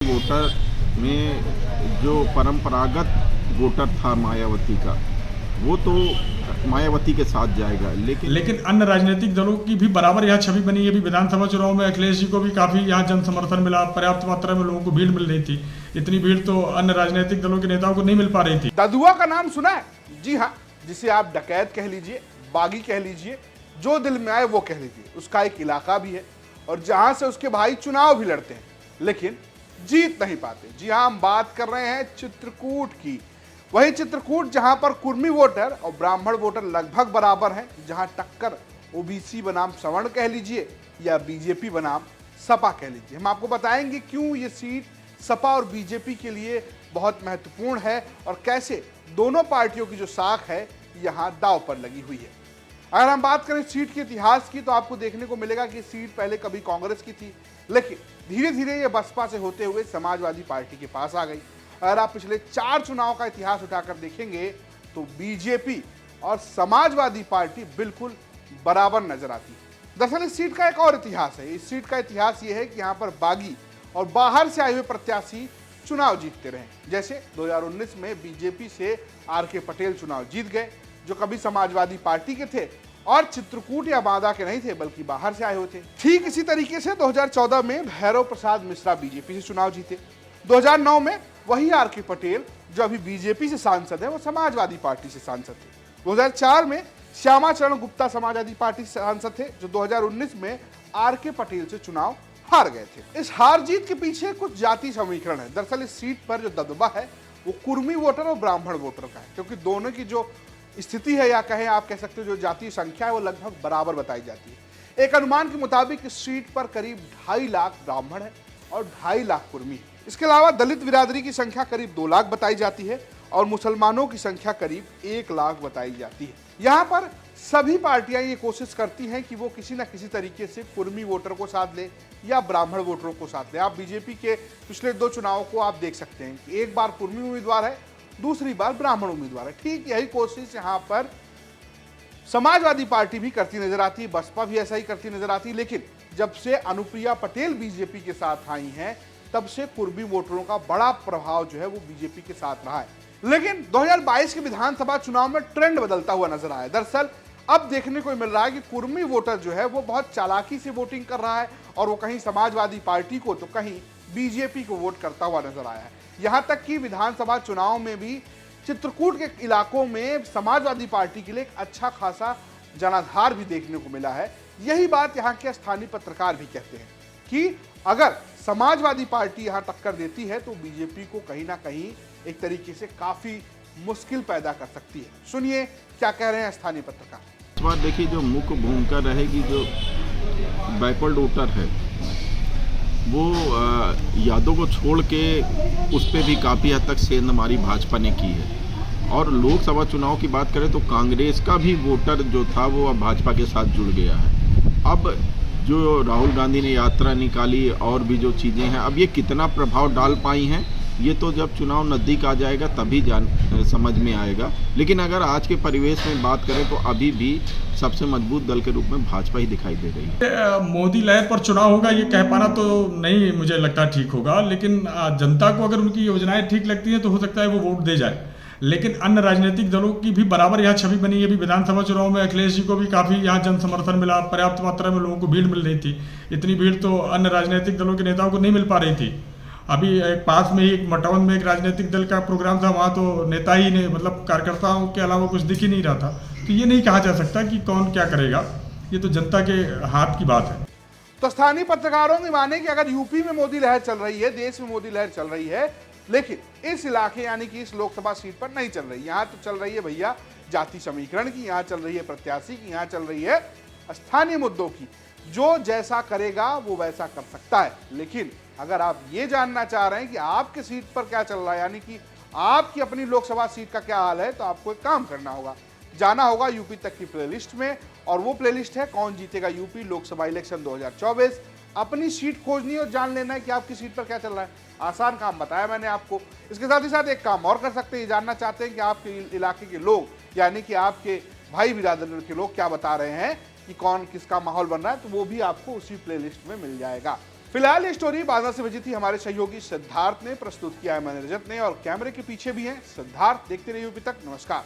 Voter में जो परंपरागत वोटर था मायावती का, वो तो मायावती के साथ जाएगा, लेकिन अन्य राजनीतिक दलों की भी बराबर यहाँ छवि बनी है। अभी विधानसभा चुनाव में अखिलेश जी को भी काफ़ी यहाँ जन समर्थन मिला, पर्याप्त मात्रा में लोगों को भीड़ मिल रही थी। इतनी भीड़ तो अन्य राजनीतिक दलों के नेताओं को नहीं मिल पा रही थी। ददुआ का नाम सुना है? जी हाँ, जिसे आप डकैत कह लीजिए, बागी कह लीजिए, जो दिल में आए वो कह लीजिए। उसका एक इलाका भी है और जहां से उसके भाई चुनाव भी लड़ते हैं, लेकिन जीत नहीं पाते। जी हाँ, हम बात कर रहे हैं चित्रकूट की। वही चित्रकूट जहां पर कुर्मी वोटर और ब्राह्मण वोटर लगभग बराबर हैं, जहां टक्कर ओबीसी बनाम सवर्ण कह लीजिए या बीजेपी बनाम सपा कह लीजिए। हम आपको बताएंगे क्यों ये सीट सपा और बीजेपी के लिए बहुत महत्वपूर्ण है और कैसे दोनों पार्टियों की जो साख है यहां दांव पर लगी हुई है। अगर हम बात करें सीट के इतिहास की, तो आपको देखने को मिलेगा कि सीट पहले कभी कांग्रेस की थी, लेकिन धीरे धीरे ये बसपा से होते हुए समाजवादी पार्टी के पास आ गई। अगर आप पिछले 4 चुनाव का इतिहास उठाकर देखेंगे तो बीजेपी और समाजवादी पार्टी बिल्कुल बराबर नजर आती है। दरअसल इस सीट का एक और इतिहास है। इस सीट का इतिहास ये है कि यहाँ पर बागी और बाहर से आए हुए प्रत्याशी चुनाव जीतते रहे। जैसे 2019 में बीजेपी से आर.के. पटेल चुनाव जीत गए, जो कभी समाजवादी पार्टी के थे और चित्रकूट या बांदा के नहीं थे, बल्कि बाहर से आए हुए थे। ठीक इसी तरीके से 2014 में भैरव प्रसाद मिश्रा बीजेपी से चुनाव जीते। 2009 में वही आर.के. पटेल, जो अभी बीजेपी से सांसद है, वो समाजवादी पार्टी से सांसद थे। 2004 में श्यामा चरण गुप्ता समाजवादी पार्टी से सांसद थे, जो 2019 में आर.के. पटेल से चुनाव हार गए थे। इस हार जीत के पीछे कुछ जाति समीकरण है। दरअसल इस सीट पर जो दबदबा है वो कुर्मी वोटर और ब्राह्मण वोटर का है, क्योंकि दोनों की जो स्थिति है, या कहें आप कह सकते हो जो जातीय संख्या है, वो लगभग बराबर बताई जाती है। एक अनुमान के मुताबिक इस सीट पर करीब 2.5 लाख ब्राह्मण है और 2.5 लाख कुर्मी है। इसके अलावा दलित बिरादरी की संख्या करीब 2 लाख बताई जाती है और मुसलमानों की संख्या करीब 1 लाख बताई जाती है। यहाँ पर सभी पार्टियां ये कोशिश करती हैं कि वो किसी न किसी तरीके से कुर्मी वोटर को साथ ले या ब्राह्मण वोटरों को साथ ले। आप बीजेपी के पिछले 2 चुनावों को आप देख सकते हैं कि एक बार कुर्मी उम्मीदवार है, दूसरी बार ब्राह्मण उम्मीदवार है। ठीक यही कोशिश यहाँ पर समाजवादी पार्टी भी करती नजर आती है, बसपा भी ऐसा ही करती नजर आती है। लेकिन जब से अनुप्रिया पटेल बीजेपी के साथ आई हैं, तब से कुर्मी वोटरों का बड़ा प्रभाव जो है वो बीजेपी के साथ रहा है। लेकिन 2022 के विधानसभा चुनाव में ट्रेंड बदलता हुआ नजर आया। दरअसल अब देखने को मिल रहा है कि कुर्मी वोटर जो है वो बहुत चालाकी से वोटिंग कर रहा है और वो कहीं समाजवादी पार्टी को तो कहीं बीजेपी को वोट करता हुआ नजर आया है। यहां तक कि विधानसभा चुनाव में भी चित्रकूट के इलाकों में समाजवादी पार्टी के लिए एक अच्छा खासा जनाधार भी देखने को मिला है। यही बात यहाँ के स्थानीय पत्रकार भी कहते हैं कि अगर समाजवादी पार्टी यहाँ टक्कर देती है तो बीजेपी को कहीं ना कहीं एक तरीके से काफी मुश्किल पैदा कर सकती है। सुनिए क्या कह रहे हैं स्थानीय पत्रकार। इस बार देखिए, जो मुख्य भूमिका रहेगी, जो बैकवर्ड वोटर है, वो यादों को छोड़ के उस पर भी काफ़ी हद तक सेंधमारी भाजपा ने की है। और लोकसभा चुनाव की बात करें तो कांग्रेस का भी वोटर जो था वो अब भाजपा के साथ जुड़ गया है। अब जो राहुल गांधी ने यात्रा निकाली और भी जो चीज़ें हैं, अब ये कितना प्रभाव डाल पाई हैं, ये तो जब चुनाव नज़दीक आ जाएगा तभी समझ में आएगा। लेकिन अगर आज के परिवेश में बात करें तो अभी भी सबसे मजबूत दल के रूप में भाजपा ही दिखाई दे रही है। मोदी लहर पर चुनाव होगा ये कह पाना तो नहीं मुझे लगता ठीक होगा, लेकिन जनता को अगर उनकी योजनाएं ठीक लगती हैं तो हो सकता है वो वोट दे जाए। लेकिन अन्य राजनीतिक दलों की भी बराबर यहाँ छवि बनी है। अभी विधानसभा चुनाव में अखिलेश जी को भी काफ़ी यहाँ जन समर्थन मिला, पर्याप्त मात्रा में लोगों को भीड़ मिल रही थी। इतनी भीड़ तो अन्य राजनीतिक दलों के नेताओं को नहीं मिल पा रही थी। अभी एक पास में ही एक मटौन में एक राजनीतिक दल का प्रोग्राम था, वहाँ तो नेता ही ने, मतलब कार्यकर्ताओं के अलावा कुछ दिख ही नहीं रहा था। तो ये नहीं कहा जा सकता कि कौन क्या करेगा, ये तो जनता के हाथ की बात है। तो स्थानीय पत्रकारों की माने कि अगर यूपी में मोदी लहर चल रही है, देश में मोदी लहर चल रही है, लेकिन इस इलाके यानी कि इस लोकसभा सीट पर नहीं चल रही। यहाँ तो चल रही है भैया जाति समीकरण की, यहाँ चल रही है प्रत्याशी की, यहाँ चल रही है स्थानीय मुद्दों की। जो जैसा करेगा वो वैसा कर सकता है। लेकिन अगर आप ये जानना चाह रहे हैं कि आपके सीट पर क्या चल रहा है, यानी कि आपकी अपनी लोकसभा सीट का क्या हाल है, तो आपको एक काम करना होगा, जाना होगा यूपी तक की प्लेलिस्ट में। और वो प्लेलिस्ट है कौन जीतेगा यूपी लोकसभा इलेक्शन 2024। अपनी सीट खोजनी और जान लेना है कि आपकी सीट पर क्या चल रहा है। आसान काम बताया मैंने आपको। इसके साथ ही साथ एक काम और कर सकते हैं, जानना चाहते हैं कि आपके इलाके के लोग, यानी कि आपके भाई बिरादरी के लोग क्या बता रहे हैं कि कौन किसका माहौल बन रहा है, तो वो भी आपको उसी प्लेलिस्ट में मिल जाएगा। फिलहाल ये स्टोरी बांदा से भेजी थी हमारे सहयोगी सिद्धार्थ ने, प्रस्तुत किया है मैंने रजत ने, और कैमरे के पीछे भी हैं सिद्धार्थ। देखते रहिए यूपी तक। नमस्कार।